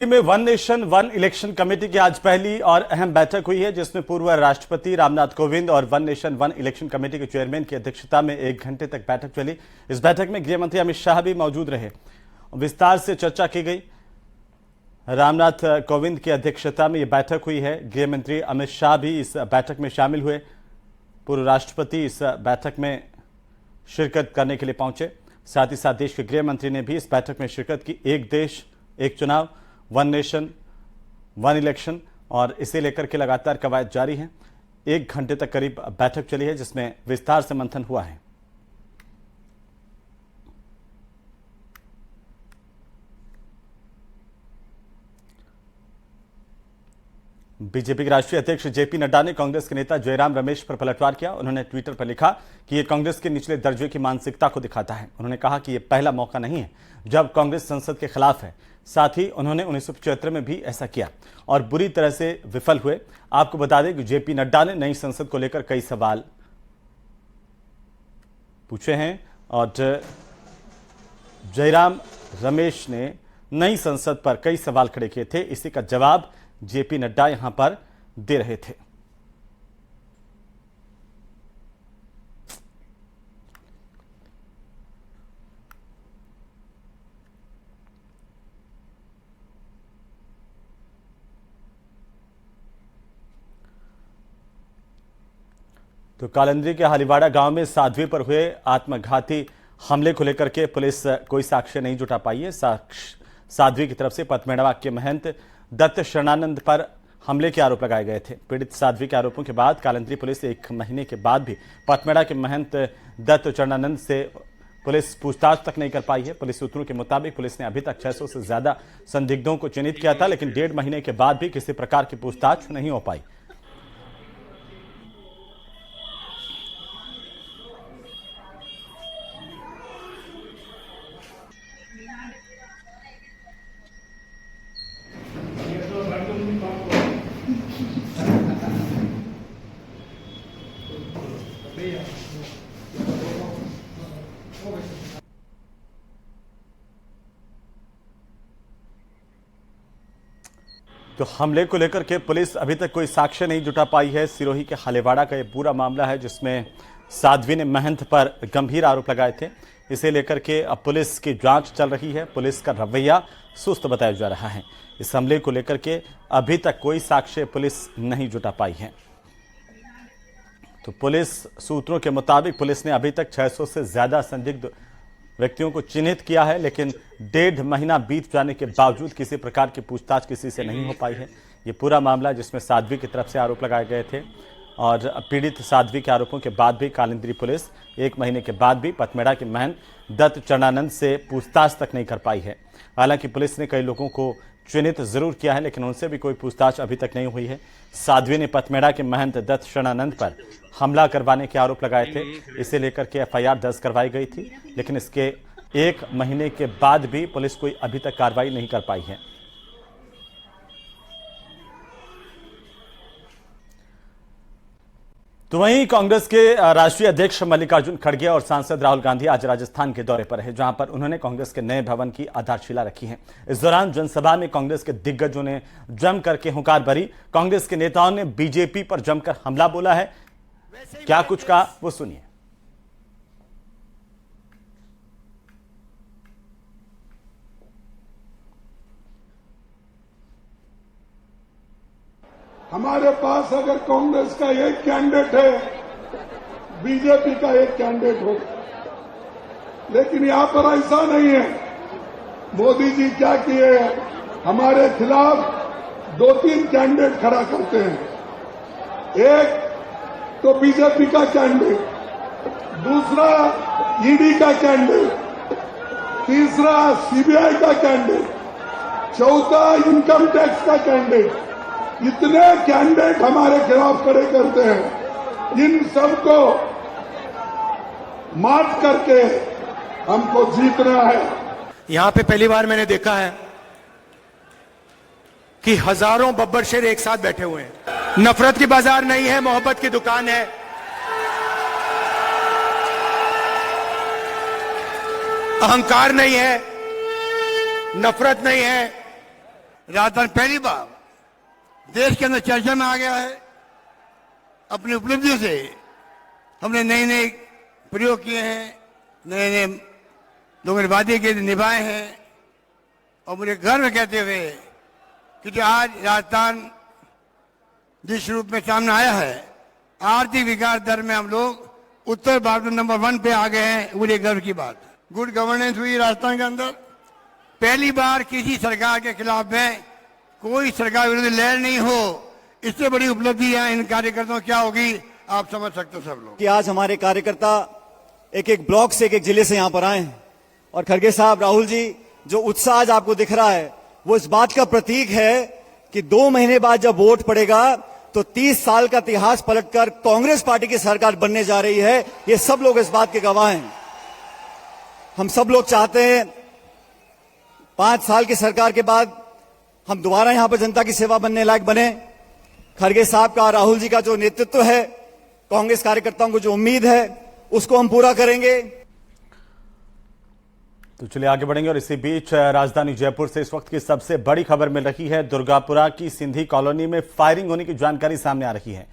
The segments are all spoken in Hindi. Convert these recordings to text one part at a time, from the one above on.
में one nation one election committee की आज पहली और अहम बैठक हुई है, जिसमें पूर्व राष्ट्रपति रामनाथ कोविंद और one nation one election committee के चेयरमैन की अध्यक्षता में 1 घंटे तक बैठक चली। इस बैठक में गृह मंत्री अमित शाह भी मौजूद रहे। विस्तार से चर्चा की गई। रामनाथ कोविंद की अध्यक्षता में यह बैठक हुई है। गृह मंत्री अमित शाह भी इस बैठक में शामिल हुए। पूर्व राष्ट्रपति इस बैठक में शिरकत करने के लिए पहुंचे। साथ ही साथ देश के गृह मंत्री ने भी इस बैठक में शिरकत की। एक देश एक चुनाव, वन नेशन वन इलेक्शन, और इसे लेकर के लगातार कवायद जारी हैं। 1 घंटे तक करीब बैठक चली है, जिसमें विस्तार से मंथन हुआ है। बीजेपी के राष्ट्रीय अध्यक्ष जेपी नड्डा ने कांग्रेस के नेता जयराम रमेश पर पलटवार किया। उन्होंने ट्विटर पर लिखा कि यह कांग्रेस के निचले दर्जे की मानसिकता को दिखाता है। उन्होंने कहा कि यह पहला मौका नहीं है जब कांग्रेस संसद के खिलाफ है। साथ ही उन्होंने 1975 में भी ऐसा किया और बुरी तरह से विफल हुए। आपको बता दें कि जेपी नड्डा ने नई संसद को लेकर कई सवाल पूछे हैं और जयराम रमेश ने नई संसद पर कई सवाल खड़े किए थे। इसी का जवाब जेपी नड्डा यहां पर दे रहे थे। तो कालंद्री के हालीवाड़ा गांव में साध्वी पर हुए आत्मघाती हमले को लेकर के पुलिस कोई साक्ष्य नहीं जुटा पाई है। साध्वी की तरफ से पथमेड़वा के महंत दत्त शरणानंद पर हमले के आरोप लगाए गए थे। पीड़ित साध्वी के आरोपों के बाद कालंद्री पुलिस 1 महीने के बाद भी पथमेड़ा के महंत दत्त शरणानंद से पुलिस पूछताछ तक नहीं कर पाई है। पुलिस सूत्रों के मुताबिक पुलिस ने अभी तक 600 से ज्यादा संदिग्धों को चिन्हित किया था, लेकिन 1.5 महीने के बाद भी किसी प्रकार की पूछताछ नहीं हो पाई। तो हमले को लेकर के पुलिस अभी तक कोई साक्ष्य नहीं जुटा पाई है। सिरोही के हालीवाड़ा का यह पूरा मामला है, जिसमें साध्वी ने महंत पर गंभीर आरोप लगाए थे। इसे लेकर के अब पुलिस की जांच चल रही है। पुलिस का रवैया सुस्त बताया जा रहा है। इस हमले को लेकर के अभी तक कोई साक्ष्य पुलिस नहीं जुटा पाई है। तो पुलिस सूत्रों के मुताबिक पुलिस ने अभी तक 600 से ज्यादा संदिग्ध व्यक्तियों को चिन्हित किया है, लेकिन 1.5 महीना बीत जाने के बावजूद किसी प्रकार की पूछताछ किसी से नहीं हो पाई है। ये पूरा मामला जिसमें साध्वी की तरफ से आरोप लगाए गए थे और पीड़ित साध्वी के आरोपों के बाद भी कालिंद्री पुलिस 1 महीने के बाद भी पथमेड़ा के महंत दत्त चरणानंद से पूछताछ तक नहीं कर पाई है। हालांकि पुलिस ने कई लोगों को चिन्हित जरूर किया है, लेकिन उनसे भी कोई पूछताछ अभी तक नहीं हुई है। साध्वी ने पथमेड़ा के महंत दत्त शरणानंद पर हमला करवाने के आरोप लगाए थे। इसे लेकर के एफआईआर दर्ज करवाई गई थी, लेकिन इसके 1 महीने के बाद भी पुलिस कोई अभी तक कार्रवाई नहीं कर पाई है। तो वहीं कांग्रेस के राष्ट्रीय अध्यक्ष मल्लिकार्जुन खड़गे और सांसद राहुल गांधी आज राजस्थान के दौरे पर है, जहां पर उन्होंने कांग्रेस के नए भवन की आधारशिला रखी है। इस दौरान जनसभा में कांग्रेस के दिग्गजों ने जम करके हुंकार भरी। कांग्रेस के नेताओं ने बीजेपी पर जमकर हमला बोला है। क्या कुछ कहा वो सुनिए। हमारे पास अगर कांग्रेस का एक कैंडिडेट है, बीजेपी का एक कैंडिडेट हो, लेकिन यहां पर ऐसा नहीं है। मोदी जी क्या किए, हमारे खिलाफ 2-3 कैंडिडेट खड़ा करते हैं। एक तो बीजेपी का कैंडिडेट, दूसरा ईडी का कैंडिडेट, तीसरा सीबीआई का कैंडिडेट, चौथा इनकम टैक्स का कैंडिडेट। इतने कैंडिडेट हमारे खिलाफ खड़े करते हैं। इन सबको मात करके हमको जीतना है। यहां पे पहली बार मैंने देखा है कि हजारों बब्बर शेर एक साथ बैठे हुए हैं। नफरत की बाजार नहीं है, मोहब्बत की दुकान है। अहंकार नहीं है, नफरत नहीं है, राजस्थान पहली बार देश के अंदर चर्चा में आ गया है। अपनी उपलब्धियों से हमने नए नए प्रयोग किए हैं, नए नए लोगों ने वादे के निभाए हैं और मुझे गर्व कहते हुए कि जो आज राजस्थान जिस रूप में सामने आया है, आर्थिक विकास दर में हम लोग उत्तर भारत में नंबर 1 पे आ गए हैं, मुझे गर्व की बात है। गुड गवर्नेंस हुई राजस्थान के अंदर। पहली बार किसी सरकार के खिलाफ में कोई सरकार विरोधी लहर नहीं हो। इससे बड़ी उपलब्धि है इन कार्यकर्ताओं क्या होगी आप समझ सकते हो सब लोग। कि आज हमारे कार्यकर्ता एक एक ब्लॉक से एक एक जिले से यहां पर आए हैं और खड़गे साहब, राहुल जी, जो उत्साह आज आपको दिख रहा है वो इस बात का प्रतीक है कि 2 महीने बाद जब वोट पड़ेगा तो 30 साल का इतिहास पलटकर कांग्रेस पार्टी की सरकार बनने जा रही है। ये सब लोग इस बात के गवाह हैं। हम सब लोग चाहते हैं 5 साल की सरकार के बाद हम दोबारा यहां पर जनता की सेवा बनने लायक बने। खड़गे साहब का, राहुल जी का जो नेतृत्व है, कांग्रेस कार्यकर्ताओं को जो उम्मीद है उसको हम पूरा करेंगे। तो चलिए आगे बढ़ेंगे और इसी बीच राजधानी जयपुर से इस वक्त की सबसे बड़ी खबर मिल रही है। दुर्गापुरा की सिंधी कॉलोनी में फायरिंग होने की जानकारी सामने आ रही है।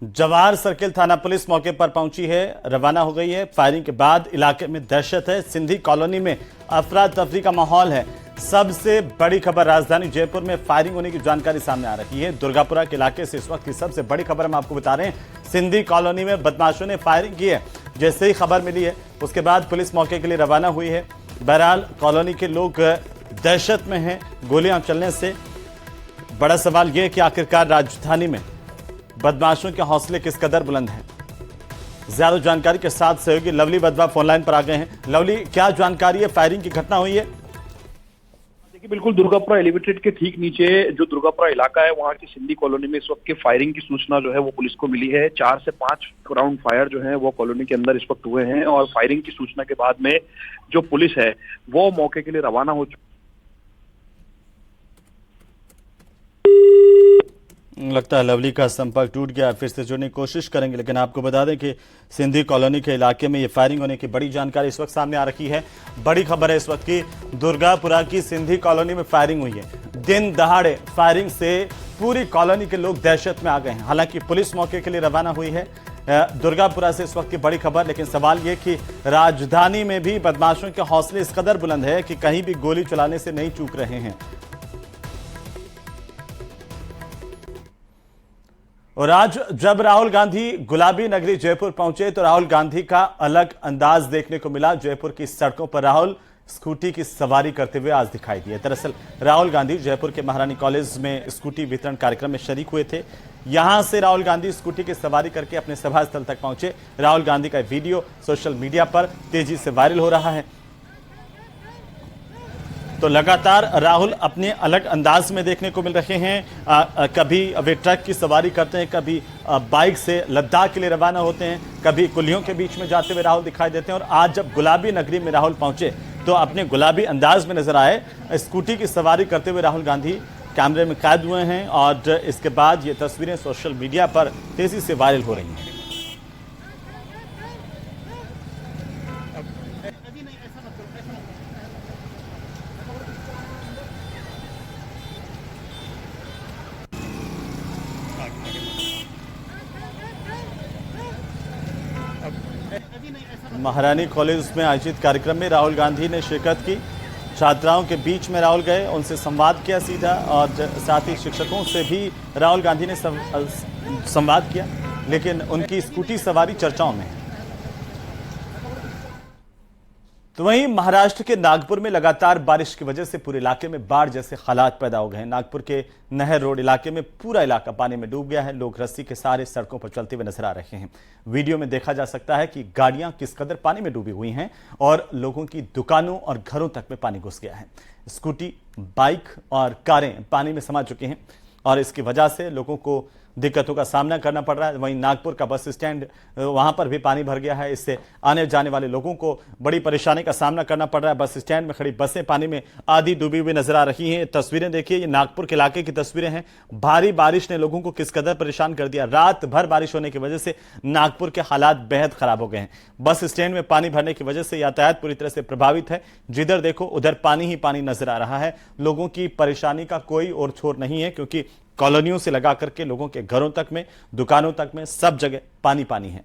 जवाहर सर्किल थाना पुलिस मौके पर पहुंची है, रवाना हो गई है। फायरिंग के बाद इलाके में दहशत है, सिंधी कॉलोनी में अफरा तफरी का माहौल है। सबसे बड़ी खबर राजधानी जयपुर में फायरिंग होने की जानकारी सामने आ रही है। दुर्गापुरा के इलाके से इस वक्त की सबसे बड़ी खबर हम आपको बता रहे हैं। सिंधी कॉलोनी में बदमाशों ने फायरिंग की है। जैसे ही खबर मिली है उसके बाद पुलिस मौके के लिए रवाना हुई है। बहरहाल कॉलोनी के लोग दहशत में हैं गोलियां चलने से। बड़ा सवाल यह है कि आखिरकार राजधानी में बदमाशों के हौसले किस कदर बुलंद हैं। ज्यादा जानकारी के साथ सहयोगी लवली बदवा फोनलाइन पर आ गए हैं। लवली, क्या जानकारी है? फायरिंग की घटना हुई है? देखिए, बिल्कुल दुर्गापुरा एलिवेटेड के ठीक नीचे जो दुर्गापुरा इलाका है वहां की सिंधी कॉलोनी में इस वक्त की फायरिंग की सूचना जो है वो पुलिस को मिली है। 4 से 5 राउंड फायर जो है वो कॉलोनी के अंदर इस वक्त हुए हैं और फायरिंग की सूचना के बाद में जो पुलिस है वो मौके के लिए रवाना हो चुकी। लगता है लवली का संपर्क टूट गया, फिर से जुड़ने की कोशिश करेंगे। लेकिन आपको बता दें कि सिंधी कॉलोनी के इलाके में ये फायरिंग होने की बड़ी जानकारी इस वक्त सामने आ रही है। बड़ी खबर है इस वक्त की, दुर्गापुरा की सिंधी कॉलोनी में फायरिंग हुई है। दिन दहाड़े फायरिंग से पूरी कॉलोनी के लोग दहशत में आ गए हैं। हालांकि पुलिस मौके के लिए रवाना हुई है। दुर्गापुरा से इस वक्त की बड़ी खबर। लेकिन सवाल यह कि राजधानी में भी बदमाशों के हौसले इस कदर बुलंद है कि कहीं भी गोली चलाने से नहीं चूक रहे हैं। और आज जब राहुल गांधी गुलाबी नगरी जयपुर पहुंचे तो राहुल गांधी का अलग अंदाज देखने को मिला। जयपुर की सड़कों पर राहुल स्कूटी की सवारी करते हुए आज दिखाई दिए। दरअसल राहुल गांधी जयपुर के महारानी कॉलेज में स्कूटी वितरण कार्यक्रम में शरीक हुए थे। यहां से राहुल गांधी स्कूटी की सवारी करके अपने सभा स्थल तक पहुंचे। राहुल गांधी का वीडियो सोशल मीडिया पर तेजी से वायरल हो रहा है। तो लगातार राहुल अपने अलग अंदाज में देखने को मिल रहे हैं। कभी वे ट्रक की सवारी करते हैं, कभी बाइक से लद्दाख के लिए रवाना होते हैं, कभी कुलियों के बीच में जाते हुए राहुल दिखाई देते हैं। और आज जब गुलाबी नगरी में राहुल पहुंचे तो अपने गुलाबी अंदाज में नजर आए। स्कूटी की सवारी करते हुए राहुल गांधी कैमरे में कैद हुए हैं और इसके बाद ये तस्वीरें सोशल मीडिया पर तेजी से वायरल हो रही हैं। महारानी कॉलेज में आयोजित कार्यक्रम में राहुल गांधी ने शिरकत की। छात्राओं के बीच में राहुल गए, उनसे संवाद किया सीधा और साथ ही शिक्षकों से भी राहुल गांधी ने संवाद किया। लेकिन उनकी स्कूटी सवारी चर्चाओं में है। तो वहीं महाराष्ट्र के नागपुर में लगातार बारिश की वजह से पूरे इलाके में बाढ़ जैसे हालात पैदा हो गए हैं। नागपुर के नहर रोड इलाके में पूरा इलाका पानी में डूब गया है। लोग रस्सी के सहारे सड़कों पर चलते हुए नजर आ रहे हैं। वीडियो में देखा जा सकता है कि गाड़ियां किस कदर पानी में डूबी हुई हैं और लोगों की दुकानों और घरों तक में पानी घुस गया है। स्कूटी, बाइक और कारें पानी में समा चुकी हैं और इसकी वजह से लोगों को दिक्कतों का सामना करना पड़ रहा है। वहीं नागपुर का बस स्टैंड, वहां पर भी पानी भर गया है। इससे आने जाने वाले लोगों को बड़ी परेशानी का सामना करना पड़ रहा है। बस स्टैंड में खड़ी बसें पानी में आधी डूबी हुई नजर आ रही हैं। तस्वीरें देखिए, ये नागपुर के इलाके की तस्वीरें हैं। भारी बारिश ने लोगों को किस कदर परेशान कर दिया। रात भर बारिश होने की वजह से नागपुर के हालात बेहद खराब हो गए हैं। बस स्टैंड में पानी भरने की वजह से यातायात पूरी तरह से प्रभावित है। जिधर देखो उधर पानी ही पानी नजर आ रहा है। लोगों की परेशानी का कोई और छोर नहीं है, क्योंकि कॉलोनियों से लगा करके लोगों के घरों तक में, दुकानों तक में, सब जगह पानी पानी है।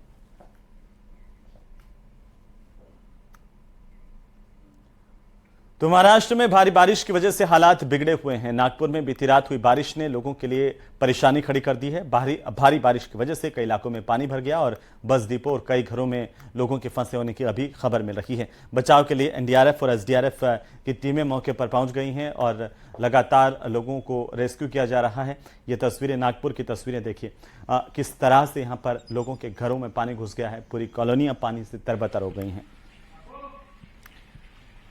तो महाराष्ट्र में भारी बारिश की वजह से हालात बिगड़े हुए हैं। नागपुर में बीती रात हुई बारिश ने लोगों के लिए परेशानी खड़ी कर दी है। भारी बारिश की वजह से कई इलाकों में पानी भर गया और बस डिपो और कई घरों में लोगों के फंसे होने की अभी खबर मिल रही है। बचाव के लिए एनडीआरएफ और एसडीआरएफ की टीमें मौके पर पहुंच गई हैं और लगातार लोगों को रेस्क्यू किया जा रहा है। ये तस्वीरें, नागपुर की तस्वीरें देखिए, किस तरह से यहाँ पर लोगों के घरों में पानी घुस गया है। पूरी कॉलोनियां पानी से तरबतर हो गई हैं।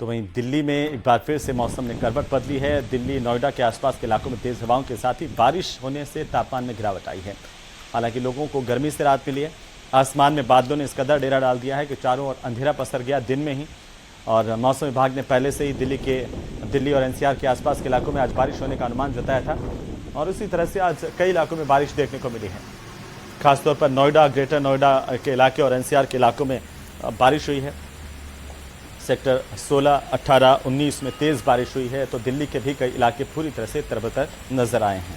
तो वहीं दिल्ली में एक बार फिर से मौसम ने करवट बदली है। दिल्ली, नोएडा के आसपास के इलाकों में तेज हवाओं के साथ ही बारिश होने से तापमान में गिरावट आई है। हालांकि लोगों को गर्मी से राहत मिली है। आसमान में बादलों ने इस कदर डेरा डाल दिया है कि चारों ओर अंधेरा पसर गया दिन में ही। और मौसम विभाग ने पहले से ही दिल्ली और एनसीआर के आसपास के इलाकों में आज बारिश होने का अनुमान जताया था और उसी तरह से आज कई इलाकों में बारिश देखने को मिली है। खासतौर पर नोएडा, ग्रेटर नोएडा के इलाके और एनसीआर के इलाकों में बारिश हुई है। सेक्टर 16, 18, 19 में तेज बारिश हुई है। तो दिल्ली के भी कई इलाके पूरी तरह से तरबतर नजर आए हैं।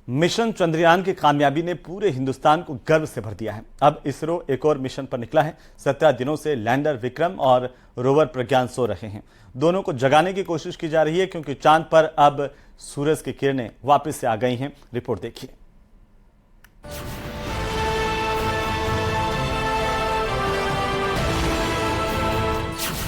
मिशन चंद्रयान की कामयाबी ने पूरे हिंदुस्तान को गर्व से भर दिया है। अब इसरो एक और मिशन पर निकला है। 17 दिनों से लैंडर विक्रम और रोवर प्रज्ञान सो रहे हैं। दोनों को जगाने की कोशिश की जा रही है, क्योंकि चांद पर अब सूरज की किरणें वापस से आ गई हैं। रिपोर्ट देखिए।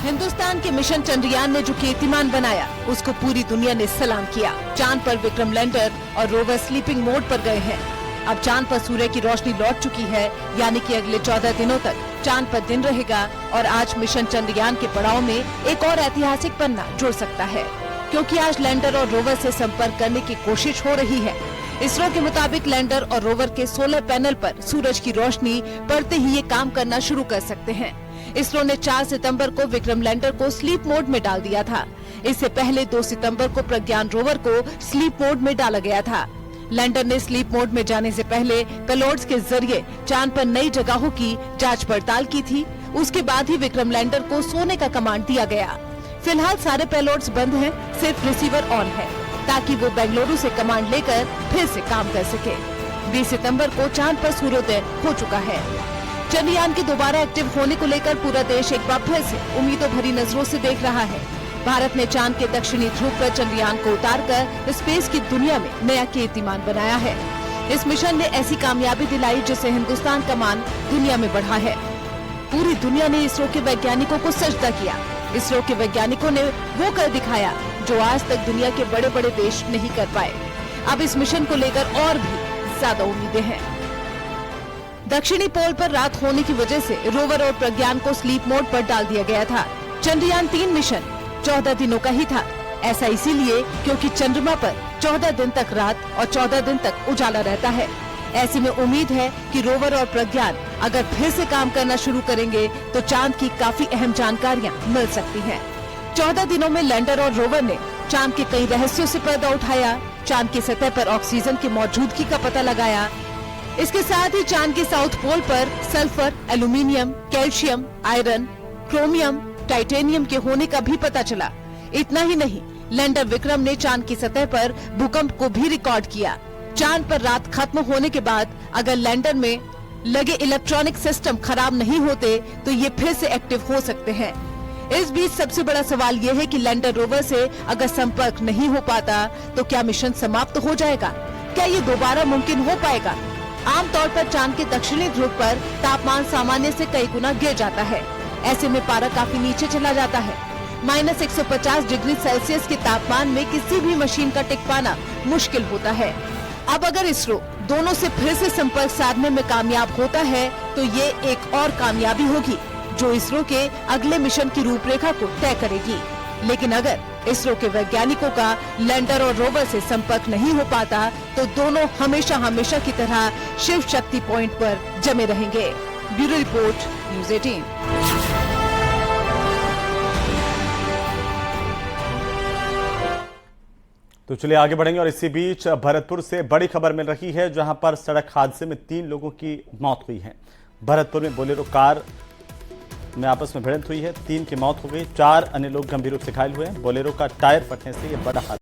हिंदुस्तान के मिशन चंद्रयान ने जो कीर्तिमान बनाया, उसको पूरी दुनिया ने सलाम किया। चांद पर विक्रम लैंडर और रोवर स्लीपिंग मोड पर गए हैं। अब चांद पर सूर्य की रोशनी लौट चुकी है, यानी कि अगले 14 दिनों तक चांद पर दिन रहेगा। और आज मिशन चंद्रयान के पड़ाव में एक और ऐतिहासिक पन्ना जुड़ सकता है, क्योंकि आज लैंडर और रोवर से संपर्क करने की कोशिश हो रही है। इसरो के मुताबिक लैंडर और रोवर के सोलर पैनल पर सूरज की रोशनी पड़ते ही ये काम करना शुरू कर सकते हैं। इसरो ने 4 सितंबर को विक्रम लैंडर को स्लीप मोड में डाल दिया था। इससे पहले 2 सितंबर को प्रज्ञान रोवर को स्लीप मोड में डाला गया था। लैंडर ने स्लीप मोड में जाने से पहले पेलोड्स के जरिए चांद पर नई जगहों की जांच पड़ताल की थी। उसके बाद ही विक्रम लैंडर को सोने का कमांड दिया गया। फिलहाल सारे पेलोड्स बंद हैं, सिर्फ रिसीवर ऑन है, ताकि वो बेंगलुरु से कमांड लेकर फिर से काम कर सके। 20 सितंबर को चांद पर सूर्योदय हो चुका है। चंद्रयान के दोबारा एक्टिव होने को लेकर पूरा देश एक बार फिर से उम्मीदों भरी नजरों से देख रहा है। भारत ने चांद के दक्षिणी ध्रुव पर चंद्रयान को उतारकर स्पेस की दुनिया में नया कीर्तिमान बनाया है। इस मिशन ने ऐसी कामयाबी दिलाई जिससे हिंदुस्तान का मान दुनिया में बढ़ा है। पूरी दुनिया ने इसरो के वैज्ञानिकों को सजदा किया। इसरो के वैज्ञानिकों ने वो कर दिखाया जो आज तक दुनिया के बड़े बड़े देश नहीं कर पाए। अब इस मिशन को लेकर और भी ज्यादा उम्मीदें हैं। दक्षिणी पोल पर रात होने की वजह से रोवर और प्रज्ञान को स्लीप मोड पर डाल दिया गया था। चंद्रयान 3 मिशन 14 दिनों का ही था। ऐसा इसीलिए क्योंकि चंद्रमा पर 14 दिन तक रात और 14 दिन तक उजाला रहता है। ऐसे में उम्मीद है कि रोवर और प्रज्ञान अगर फिर से काम करना शुरू करेंगे तो चांद की काफी अहम जानकारियां मिल सकती हैं। 14 दिनों में लैंडर और रोवर ने चांद के कई रहस्यों से पर्दा उठाया। चांद की सतह पर ऑक्सीजन की मौजूदगी का पता लगाया। इसके साथ ही चांद के साउथ पोल पर sulphur, aluminium, calcium, iron, chromium, titanium के होने का भी पता चला। इतना ही नहीं, लैंडर विक्रम ने चांद की सतह पर भूकंप को भी रिकॉर्ड किया। चांद पर रात खत्म होने के बाद अगर लैंडर में लगे इलेक्ट्रॉनिक सिस्टम खराब नहीं होते तो ये फिर से एक्टिव हो सकते हैं। इस बीच सबसे बड़ा सवाल ये है कि लैंडर रोवर से अगर संपर्क नहीं हो पाता तो क्या मिशन समाप्त हो जाएगा? क्या ये दोबारा मुमकिन हो पाएगा? आमतौर पर चांद के दक्षिणी ध्रुव पर तापमान सामान्य से कई गुना गिर जाता है। ऐसे में पारा काफी नीचे चला जाता है। -150 डिग्री सेल्सियस के तापमान में किसी भी मशीन का टिक पाना मुश्किल होता है। अब अगर इसरो दोनों से फिर से संपर्क साधने में कामयाब होता है तो ये एक और कामयाबी होगी जो इसरो के अगले मिशन की रूपरेखा को तय करेगी। लेकिन अगर इसरो के वैज्ञानिकों का लैंडर और रोवर से संपर्क नहीं हो पाता तो दोनों हमेशा हमेशा की तरह शिव शक्ति पॉइंट पर जमे रहेंगे। Bureau report, news 18। तो चलिए आगे बढ़ेंगे और इसी बीच भरतपुर से बड़ी खबर मिल रही है, जहां पर सड़क हादसे में 3 लोगों की मौत हुई है। भरतपुर में बोलेरो कार में आपस में भिड़ंत हुई है, 3 की मौत हो गई, 4 अन्य लोग गंभीर रूप से घायल हुए हैं। बोलेरो का टायर फटने से यह बड़ा हादसा